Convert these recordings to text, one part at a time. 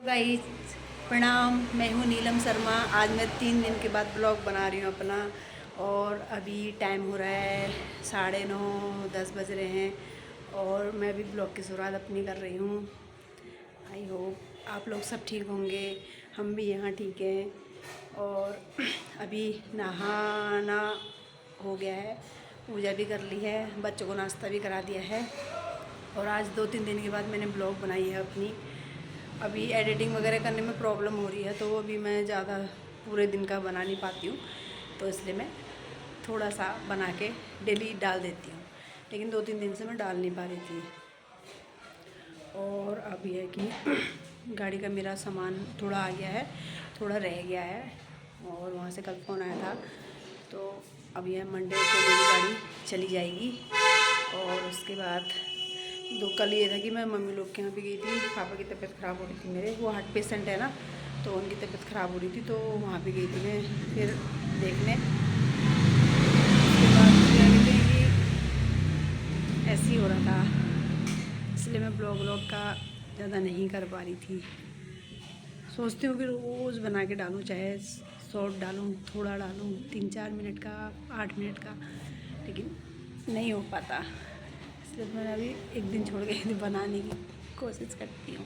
Guys प्रणाम। मैं हूँ नीलम शर्मा। आज मैं 3 दिन के बाद ब्लॉग बना रही हूँ अपना। और अभी टाइम हो रहा है 9:30-10 बज रहे हैं और मैं भी ब्लॉग की शुरुआत अपनी कर रही हूँ। आई होप आप लोग सब ठीक होंगे, हम भी यहाँ ठीक हैं। और अभी नहाना हो गया है, पूजा भी कर ली है, बच्चों को नाश्ता भी करा दिया है। और आज 2-3 दिन के बाद मैंने ब्लॉग बनाई है अपनी। अभी एडिटिंग वगैरह करने में प्रॉब्लम हो रही है तो अभी मैं ज़्यादा पूरे दिन का बना नहीं पाती हूँ, तो इसलिए मैं थोड़ा सा बना के डेली डाल देती हूँ। लेकिन 2-3 दिन से मैं डाल नहीं पा रही थी। और अभी है कि गाड़ी का मेरा सामान थोड़ा आ गया है, थोड़ा रह गया है और वहाँ से कल फ़ोन आया था, तो अब यह मंडे को मेरी गाड़ी चली जाएगी। और उसके बाद कल ये था कि मैं मम्मी लोग के यहाँ भी गई थी। पापा की तबीयत ख़राब हो रही थी, मेरे वो हार्ट पेशेंट है ना, तो उनकी तबीयत ख़राब हो रही थी, तो वहाँ भी गई थी मैं फिर देखने। उसके बाद क्या कहते हैं कि ऐसे ही हो रहा था, इसलिए मैं ब्लॉग का ज़्यादा नहीं कर पा रही थी। सोचती हूँ कि रोज़ बना के डालूँ, चाहे शॉर्ट डालूँ, थोड़ा डालूँ, 3-4 मिनट का, 8 मिनट का, लेकिन नहीं हो पाता। इसलिए मैंने अभी एक दिन छोड़ के बनाने की कोशिश करती हूँ।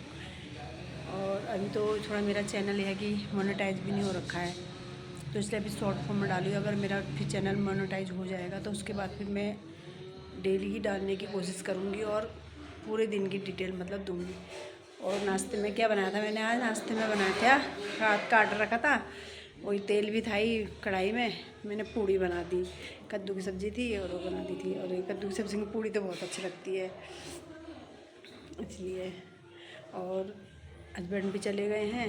और अभी तो थोड़ा मेरा चैनल है कि मोनेटाइज भी नहीं हो रखा है, तो इसलिए अभी शॉर्ट फॉर्म में डाली। अगर मेरा फिर चैनल मोनेटाइज हो जाएगा तो उसके बाद फिर मैं डेली ही डालने की कोशिश करूँगी और पूरे दिन की डिटेल मतलब दूँगी। और नाश्ते में क्या बनाया था मैंने आज? नाश्ते में बनाया था, रात का आटा रखा था, वही तेल भी था ही कढ़ाई में, मैंने पूड़ी बना दी। कद्दू की सब्ज़ी थी और वो बना दी थी। और ये कद्दू की सब्ज़ी में पूड़ी तो बहुत अच्छी लगती है, इसलिए। और हस्बैंड भी चले गए हैं,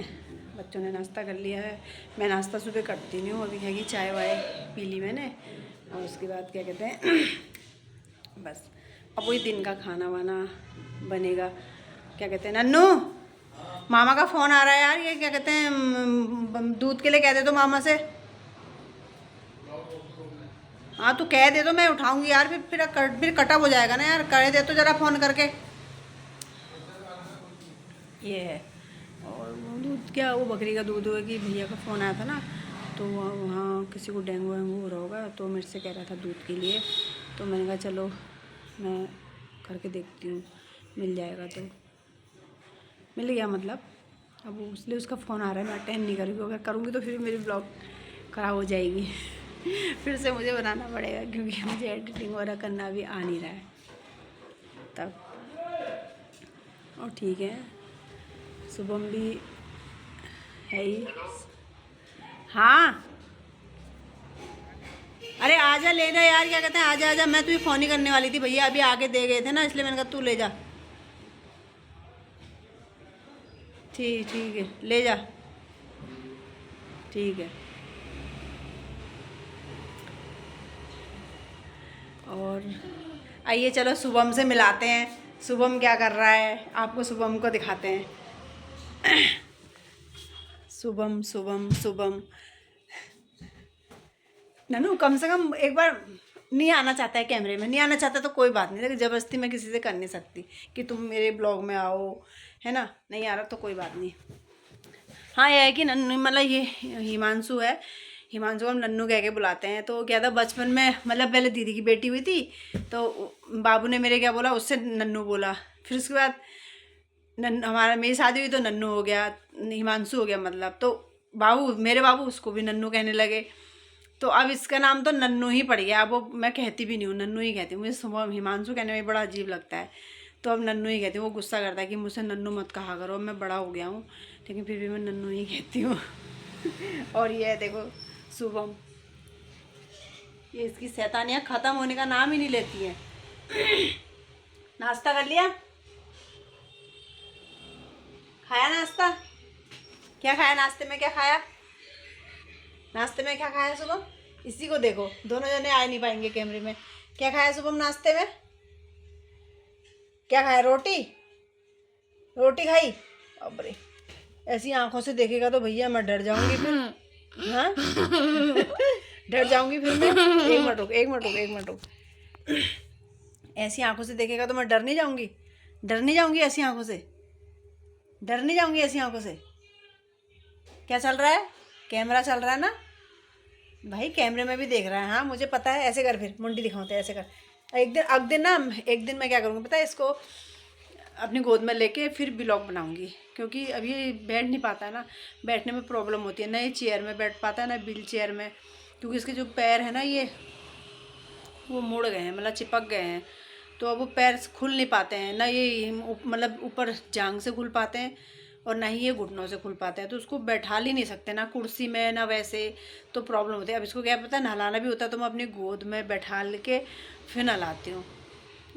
बच्चों ने नाश्ता कर लिया है। मैं नाश्ता सुबह करती नहीं हूँ, अभी है कि चाय वाय पी ली मैंने। और उसके बाद क्या कहते हैं बस अब वही दिन का खाना वाना बनेगा। क्या कहते हैं नन्नू, मामा का फ़ोन आ रहा है यार, ये क्या कहते हैं दूध के लिए कह दे दो मामा से। हाँ तो कह दे दो, मैं उठाऊंगी यार, फिर कटअप हो जाएगा ना यार, कह दे तो ज़रा फ़ोन करके। ये है। और वो दूध क्या, वो बकरी का दूध हुआ कि भैया का फ़ोन आया था ना, तो वहाँ किसी को डेंगू वेंगू हो रहा होगा, तो मेरे से कह रहा था दूध के लिए। तो मैंने कहा चलो मैं करके देखती हूँ, मिल जाएगा तो मिल गया मतलब। अब इसलिए उसका फ़ोन आ रहा है, मैं अटेंड नहीं करूँगी। अगर करूँगी तो फिर मेरी ब्लॉग ख़राब हो जाएगी फिर से मुझे बनाना पड़ेगा, क्योंकि मुझे एडिटिंग वगैरह करना भी आ नहीं रहा है तब। और ठीक है, शुभम भी है ही। हाँ अरे आजा लेना यार, क्या कहते हैं, आजा आजा, मैं तुझे फ़ोन ही करने वाली थी, भैया अभी आके दे गए थे ना, इसलिए मैंने कहा तू ले जा। ठीक ठीक है, ले जा, ठीक है। और आइए चलो शुभम से मिलाते हैं, शुभम क्या कर रहा है, आपको शुभम को दिखाते हैं शुभम शुभम शुभम ननू कम से कम एक बार, नहीं आना चाहता है कैमरे में, नहीं आना चाहता तो कोई बात नहीं, लेकिन ज़बरदस्ती मैं किसी से कर नहीं सकती कि तुम मेरे ब्लॉग में आओ, है ना। नहीं आ रहा तो कोई बात नहीं। हाँ ये है कि नन्नू मतलब ये हिमांशु है, हिमांशु को हम नन्नू कह के बुलाते हैं। तो क्या था बचपन में, मतलब पहले दीदी की बेटी हुई थी, तो बाबू ने मेरे क्या बोला, उससे नन्नू बोला। फिर उसके बाद हमारा मेरी शादी हुई तो नन्नू हो गया, हिमांशु हो गया मतलब। तो बाबू, मेरे बाबू उसको भी नन्नू कहने लगे, तो अब इसका नाम तो नन्नू ही पड़ गया। अब वो मैं कहती भी नहीं हूँ, नन्नू ही कहती हूँ। मुझे सुबह हिमांशु कहने में बड़ा अजीब लगता है, तो अब नन्नू ही कहती हूँ। वो गुस्सा करता है कि मुझसे नन्नू मत कहा करो, मैं बड़ा हो गया हूँ, लेकिन फिर भी मैं नन्नू ही कहती हूँ और ये है देखो शुभम, ये इसकी शैतानियाँ ख़त्म होने का नाम ही नहीं लेती है नाश्ता कर लिया? खाया नाश्ता? क्या खाया नाश्ते में, क्या खाया नाश्ते में, क्या खाया शुभम? इसी को देखो, दोनों जने आ नहीं पाएंगे कैमरे में। क्या खाया शुभम नाश्ते में? क्या खाया? रोटी, रोटी खाई? अबरे ऐसी आंखों से देखेगा तो भैया मैं डर जाऊंगी फिर। हाँ डर जाऊंगी फिर मैं। एक मिनट रुक, एक मिनट रुक, एक मिनट रुक। ऐसी आंखों से देखेगा तो मैं डर नहीं जाऊंगी? डर नहीं जाऊंगी ऐसी आंखों से? डर नहीं जाऊंगी ऐसी आंखों से? क्या चल रहा है? कैमरा चल रहा है ना भाई, कैमरे में भी देख रहा है। हाँ मुझे पता है। ऐसे कर, फिर मुंडी दिखाते, ऐसे कर। एक दिन मैं क्या करूँगी पता है, इसको अपनी गोद में लेके फिर ब्लॉग बनाऊंगी, क्योंकि अभी ये बैठ नहीं पाता है ना, बैठने में प्रॉब्लम होती है, ना ये चेयर में बैठ पाता है ना व्हील चेयर में, क्योंकि इसके जो पैर है ना ये वो मुड़ गए हैं, मतलब चिपक गए हैं, तो अब वो पैर खुल नहीं पाते हैं ना, ये मतलब ऊपर जांग से खुल पाते हैं और ना ही ये घुटनों से खुल पाते हैं, तो उसको बैठा ही नहीं सकते ना कुर्सी में ना वैसे, तो प्रॉब्लम होती है। अब इसको क्या पता है, नहलाना भी होता है तो मैं अपनी गोद में बैठा के फिर नहलाती हूँ,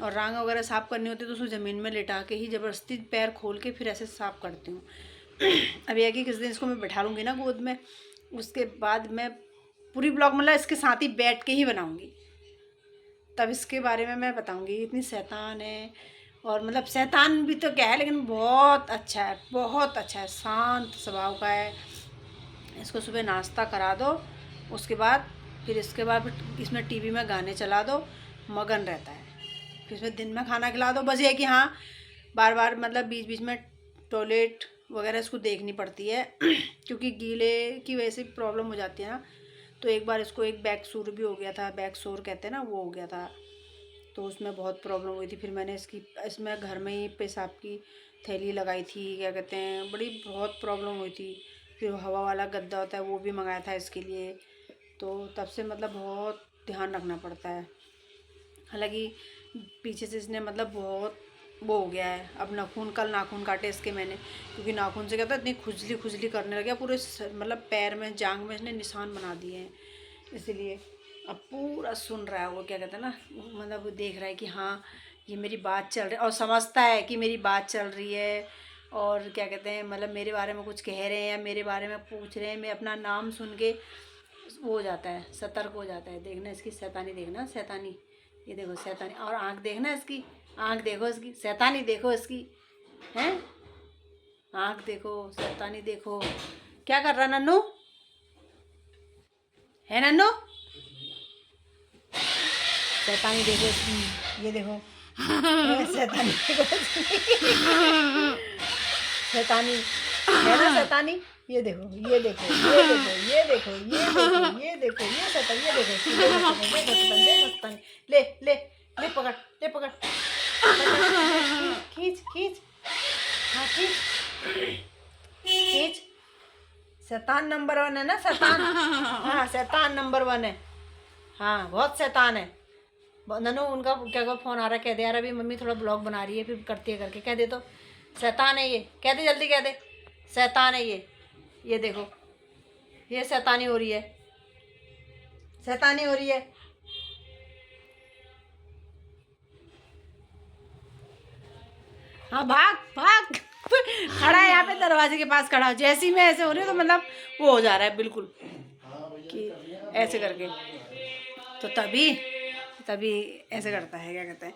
और रांग वगैरह साफ़ करनी होती है तो उसको ज़मीन में लेटा के ही ज़बरदस्ती पैर खोल के फिर ऐसे साफ़ करती हूँ। अब यह कि किस दिन इसको मैं बैठा लूँगी ना गोद में, उसके बाद मैं पूरी ब्लॉग मतलब इसके साथ ही बैठ के ही बनाऊँगी, तब इसके बारे में मैं बताऊँगी। इतनी शैतान है, और मतलब शैतान भी तो क्या है, लेकिन बहुत अच्छा है, बहुत अच्छा है, शांत स्वभाव का है। इसको सुबह नाश्ता करा दो, उसके बाद फिर इसके बाद इसमें टीवी में गाने चला दो, मगन रहता है। फिर इसमें दिन में खाना खिला दो। बस ये कि हाँ बार बार मतलब बीच बीच में टॉयलेट वगैरह इसको देखनी पड़ती है क्योंकि गीले की वजह से प्रॉब्लम हो जाती है ना। तो एक बार इसको एक बैक सूर भी हो गया था, बैक सूर कहते हैं ना, वो हो गया था, तो उसमें बहुत प्रॉब्लम हुई थी। फिर मैंने इसमें घर में ही पेशाब की थैली लगाई थी, क्या कहते हैं, बड़ी बहुत प्रॉब्लम हुई थी। फिर हवा वाला गद्दा होता है वो भी मंगाया था इसके लिए, तो तब से मतलब बहुत ध्यान रखना पड़ता है। हालांकि पीछे से इसने मतलब बहुत वो हो गया है। अब नाखून, कल नाखून काटे इसके मैंने, क्योंकि नाखून से क्या था, इतनी खुजली खुजली करने लगा पूरे मतलब पैर में, जांग में इसने निशान बना दिए हैं, इसलिए अब पूरा सुन रहा है वो, क्या कहते हैं ना, मतलब वो देख रहा है कि हाँ ये मेरी बात चल रही है, और समझता है कि मेरी बात चल रही है, और क्या कहते हैं मतलब मेरे बारे में कुछ कह रहे हैं या मेरे बारे में पूछ रहे हैं, मैं अपना नाम सुन के वो हो जाता है, सतर्क हो जाता है। देखना इसकी शैतानी, देखना शैतानी, ये देखो शैतानी, और आँख देखना इसकी, आँख देखो इसकी, शैतानी देखो इसकी, हैं, आँख देखो, शैतानी देखो। क्या कर रहा नन्नू, है नन्नू? शैतानी देखो इसकी, ये देखो शैतानी देखो शैतानी है ना, शैतानी, ये देखो, ये देखो, ये देखो, ये देखो, ये देखो, ये देखो, ये शैतान, ये देखो, ले ले ले, पकड़, ले पकड़, खींच खींच, हाँ खींच खींच। शैतान नंबर 1 है ना, शैतान, हाँ शैतान नंबर 1 है, हाँ बहुत शैतान है। ननू उनका क्या को फ़ोन आ रहा है, कह दे यार अभी मम्मी थोड़ा ब्लॉग बना रही है, फिर करती है करके, कह दे तो, शैतान है ये, कह दे जल्दी, कह दे शैतान है ये देखो, ये शैतानी हो रही है, शैतानी हो रही है। हाँ भाग भाग खड़ा है यहाँ पे दरवाजे के पास खड़ा, जैसे ही मैं ऐसे हो रही हूँ तो मतलब वो हो जा रहा है बिल्कुल कि ऐसे करके, तो तभी तभी ऐसे करता है, क्या कहते हैं।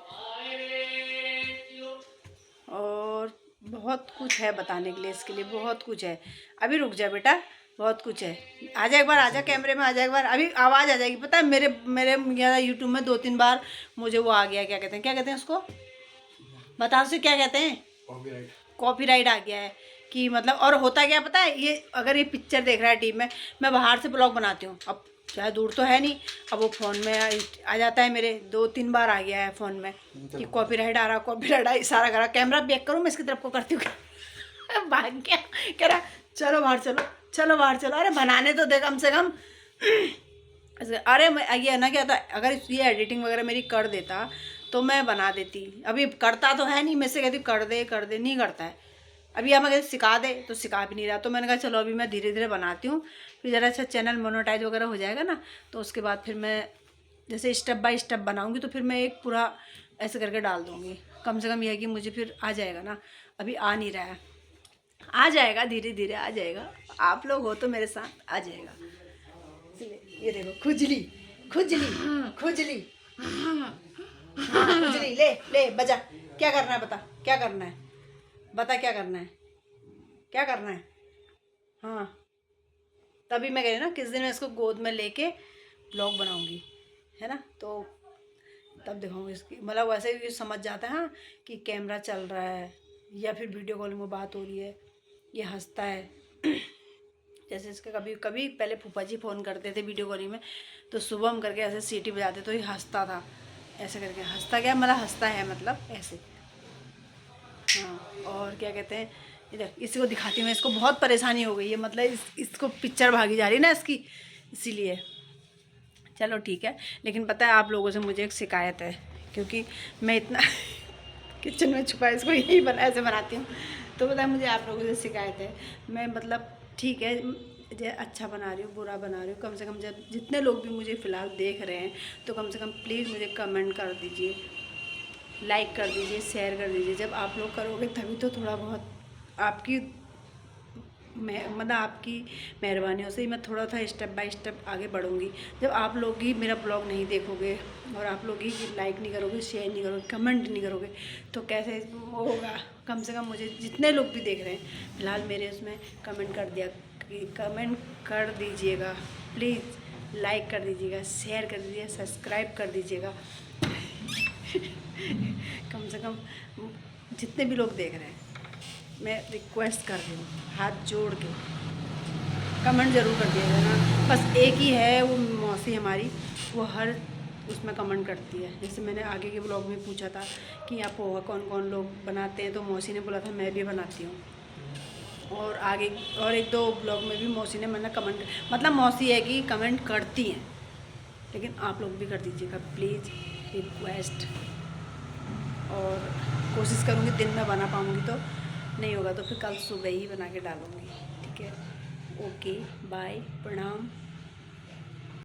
और बहुत कुछ है बताने के लिए, इसके लिए बहुत कुछ है। अभी रुक जा बेटा, बहुत कुछ है, आजा एक बार, आजा कैमरे में, आजा एक बार, अभी आवाज़ आ जाएगी। पता है मेरे मेरे यूट्यूब में 2-3 बार मुझे वो आ गया, क्या कहते हैं उसको, बताओ से क्या कहते हैं, कॉपीराइट आ गया है। कि मतलब, और होता क्या पता है, ये अगर ये पिक्चर देख रहा है टीम में, मैं बाहर से ब्लॉग बनाती हूँ, अब चाहे दूर तो है नहीं, अब वो फ़ोन में आ जाता है, मेरे 2-3 बार आ गया है फ़ोन में कि कॉपीराइट आ रहा, कॉपीराइट आ, इशारा करा, कैमरा बैक करूँ मैं इसकी तरफ को करती हूँ भाग गया, कह रहा चलो बाहर चलो, चलो बाहर चलो, अरे बनाने तो दे कम से कम अरे ये ना क्या था, अगर ये एडिटिंग वगैरह मेरी कर देता तो मैं बना देती, अभी करता तो है नहीं, मैं से कहती कर दे, नहीं करता है। अभी आप अगर सिखा दे तो सिखा भी नहीं रहा, तो मैंने कहा चलो अभी मैं धीरे धीरे बनाती हूँ, फिर ज़रा अच्छा चैनल मोनेटाइज वगैरह हो जाएगा ना, तो उसके बाद फिर मैं जैसे स्टेप बाय स्टेप बनाऊँगी, तो फिर मैं एक पूरा ऐसे करके डाल दूँगी। कम से कम यह है कि मुझे फिर आ जाएगा ना, अभी आ नहीं रहा है, आ जाएगा, धीरे धीरे आ जाएगा, आप लोग हो तो मेरे साथ आ जाएगा। इसलिए ये देखो खुजली खुजली खुजली खुजली, ले ले बजा, क्या करना है बता, क्या करना है बता, क्या करना है, क्या करना है। हाँ तभी मैं कह रही ना, किस दिन मैं इसको गोद में लेके ब्लॉग बनाऊंगी, है ना, तो तब दिखाऊंगी इसकी, मतलब वैसे भी समझ जाता है हाँ कि कैमरा चल रहा है, या फिर वीडियो कॉल में बात हो रही है, ये हंसता है। जैसे इसका कभी कभी पहले फूफा जी फ़ोन करते थे वीडियो कॉलिंग में, तो शुभम करके ऐसे सीटी बजाते तो ये हंसता था, ऐसे करके हंसता, क्या मतलब हंसता है मतलब ऐसे। हाँ, और क्या कहते हैं, इधर इसको दिखाती हूँ मैं, इसको बहुत परेशानी हो गई है, मतलब इसको पिक्चर भागी जा रही है ना इसकी, इसीलिए। चलो ठीक है, लेकिन पता है आप लोगों से मुझे एक शिकायत है, क्योंकि मैं इतना किचन में छुपा इसको यही ऐसे बनाती हूँ, तो पता है मुझे आप लोगों से शिकायत है। मैं मतलब ठीक है, अच्छा बना रही हूँ बुरा बना रही हूँ, कम से कम जब जितने लोग भी मुझे फ़िलहाल देख रहे हैं, तो कम से कम प्लीज़ मुझे कमेंट कर दीजिए, लाइक कर दीजिए, शेयर कर दीजिए। जब आप लोग करोगे तभी तो थोड़ा बहुत आपकी मतलब आपकी मेहरबानियों से ही मैं थोड़ा था स्टेप बाय स्टेप आगे बढ़ूँगी। जब आप लोग ही मेरा ब्लॉग नहीं देखोगे और आप लोग ही लाइक नहीं करोगे, शेयर नहीं करोगे, कमेंट नहीं करोगे, तो कैसे होगा। कम से कम मुझे जितने लोग भी देख रहे हैं फ़िलहाल मेरे उसमें कमेंट कर दीजिएगा प्लीज़, लाइक कर दीजिएगा, शेयर कर दीजिएगा, सब्सक्राइब कर दीजिएगा। कम से कम जितने भी लोग देख रहे हैं मैं रिक्वेस्ट कर रही हूँ हाथ जोड़ के, कमेंट ज़रूर कर दिएगा ना। बस एक ही है वो मौसी हमारी, वो हर उसमें कमेंट करती है। जैसे मैंने आगे के ब्लॉग में पूछा था कि आप पोहा कौन कौन लोग बनाते हैं, तो मौसी ने बोला था मैं भी बनाती हूँ। और आगे और एक दो ब्लॉग में भी मौसी ने मैंने कमेंट, मतलब मौसी है कि कमेंट करती हैं, लेकिन आप लोग भी कर दीजिएगा प्लीज़, रिक्वेस्ट। और कोशिश करूँगी दिन में बना पाऊँगी, तो नहीं होगा तो फिर कल सुबह ही बना के डालूँगी। ठीक है, ओके, बाय, प्रणाम।